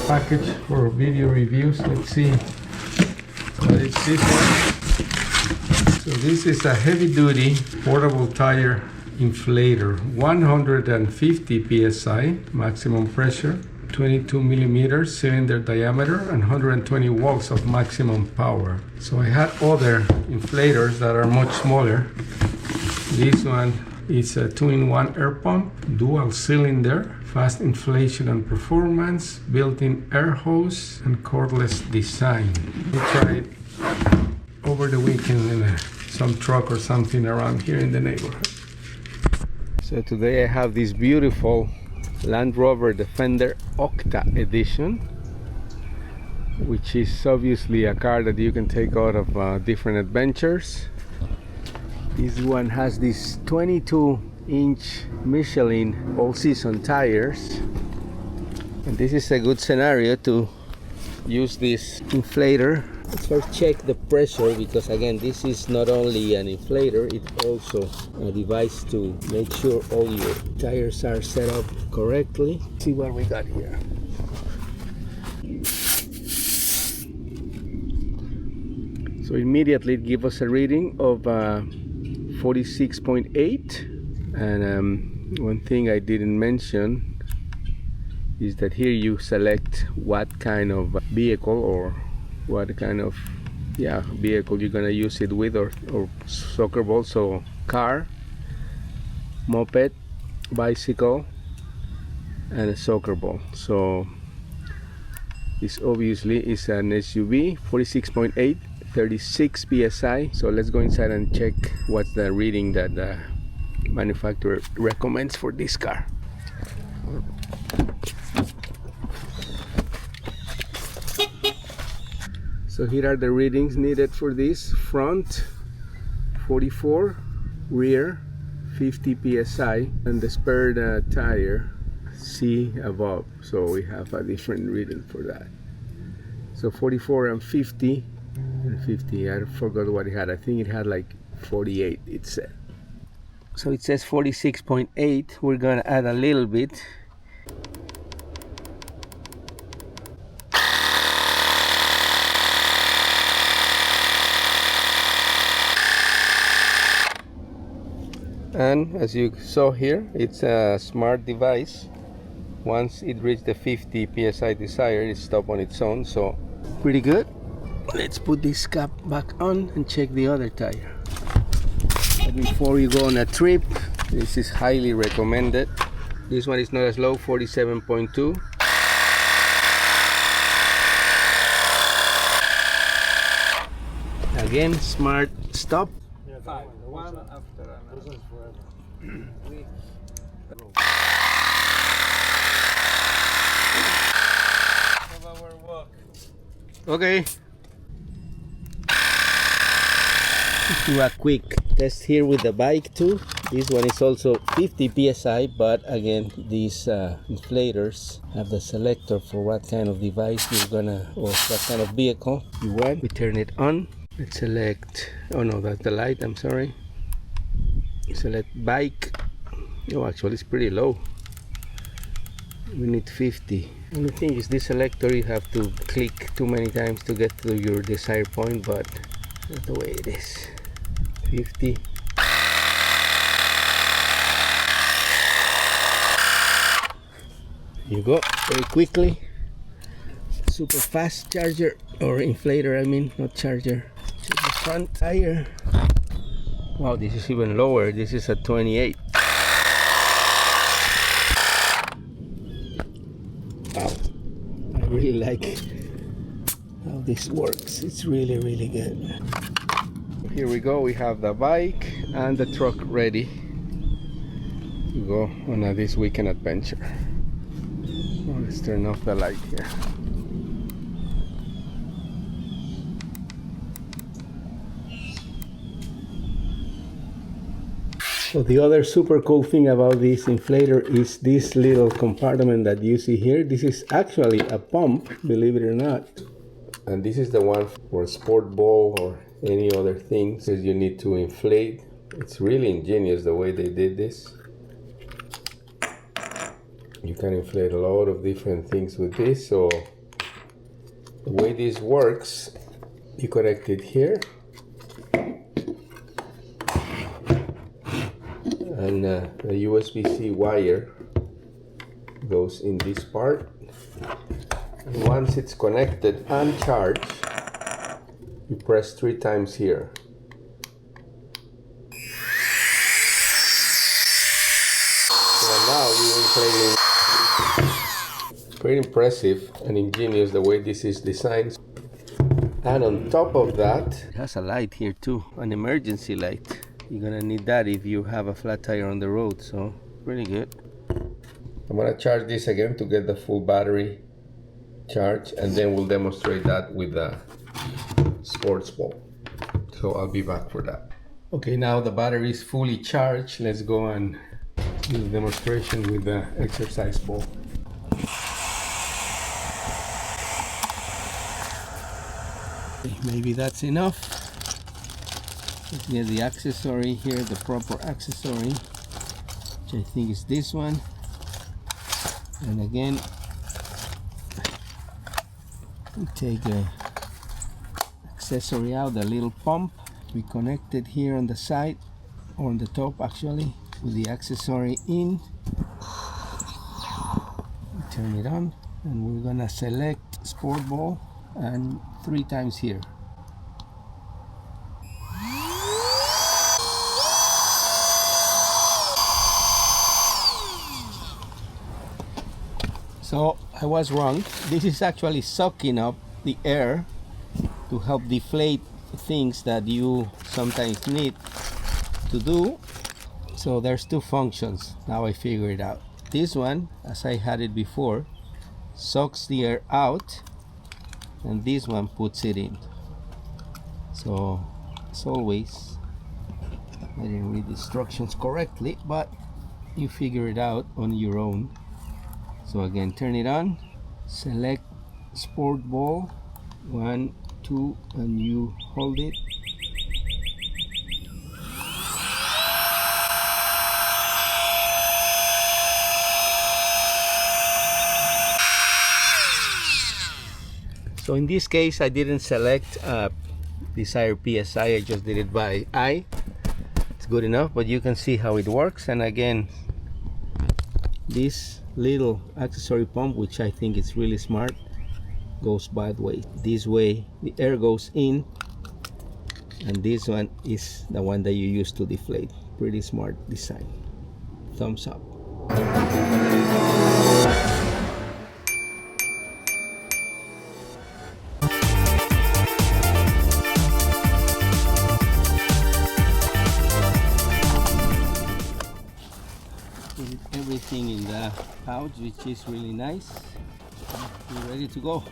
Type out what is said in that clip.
package for video reviews. Let's see what is this one. So this is a heavy-duty portable tire inflator, 150 psi maximum pressure, 22 millimeters cylinder diameter, and 120 volts of maximum power. So I had other inflators that are much smaller. This one is a 2-in-1 air pump, dual cylinder, fast inflation and performance, built-in air hose, and cordless design. We tried over the weekend in some truck or something around here in the neighborhood. So today I have this beautiful Land Rover Defender Octa edition, which is obviously a car that you can take out of different adventures. This one has these 22-inch Michelin all-season tires, and this is a good scenario to use this inflator. Let's first check the pressure, because again, this is not only an inflator, it's also a device to make sure all your tires are set up correctly. Let's see what we got here. So immediately it gives us a reading of 46.8, and one thing I didn't mention is that here you select what kind of vehicle or what kind of vehicle you're gonna use it with, or soccer ball, so car, moped, bicycle, and a soccer ball. So this obviously is an SUV, 46.8, 36 psi. So let's go inside and check what's the reading that the manufacturer recommends for this car. So here are the readings needed for this. Front 44, rear 50 psi, and the spare tire C above. So we have a different reading for that. So 44 and 50 and 50. I forgot what it had. I think it had like 48, it said. So it says 46.8. We're gonna add a little bit. And as you saw here, it's a smart device. Once it reaches the 50 psi desired, it stops on its own. So pretty good. Let's put this cap back on and check the other tire. But before you go on a trip, this is highly recommended. This one is not as low, 47.2. Again, smart stop. One after another. This is forever. Of our walk. Okay. Let's do a quick test here with the bike too. This one is also 50 psi, but again, these inflators have the selector for what kind of device you're gonna, or what kind of vehicle you want. We turn it on. Let's select, oh no, that's the light, I'm sorry. Select bike. Oh, actually it's pretty low. We need 50. Only thing is this selector, you have to click too many times to get to your desired point, but that's the way it is. 50. There you go, very quickly. Super fast charger, or inflator, I mean, not charger. To the front tire. Wow, this is even lower. This is a 28. Wow, I really like how this works. It's really, really good. Here we go. We have the bike and the truck ready to go on this weekend adventure. Well, let's turn off the light here. So the other super cool thing about this inflator is this little compartment that you see here. This is actually a pump, believe it or not. And this is the one for sport ball or any other thing. Says you need to inflate. It's really ingenious the way they did this. You can inflate a lot of different things with this. So The way this works, you connect it here, and the USB-C wire goes in this part. And once it's connected and charged, you press 3 times here. So now you're inflating. Pretty impressive and ingenious the way this is designed. And on top of that, it has a light here too, an emergency light. You're gonna need that if you have a flat tire on the road, so pretty good. I'm gonna charge this again to get the full battery charge, and then we'll demonstrate that with the sports ball. So I'll be back for that. Okay, now the battery is fully charged. Let's go and do the demonstration with the exercise ball. Maybe that's enough. Let's get the accessory here, the proper accessory, which I think is this one. And again, we take the accessory out, the little pump. We connect it here on the side, or on the top actually, with the accessory in. We turn it on, and we're gonna select sport ball and 3 times here. So I was wrong. This is actually sucking up the air to help deflate things that you sometimes need to do. So there's 2 functions. Now I figure it out. This one, as I had it before, sucks the air out, and this one puts it in. So as always, I didn't read the instructions correctly, but you figure it out on your own. So again, turn it on, select sport ball, 1, 2, and you hold it. So in this case, I didn't select desired PSI, I just did it by eye. It's good enough, but you can see how it works. And again, this little accessory pump, which I think is really smart, goes both ways. This way the air goes in, and this one is the one that you use to deflate. Pretty smart design. Thumbs up. Put everything in the pouch, which is really nice. We're ready to go.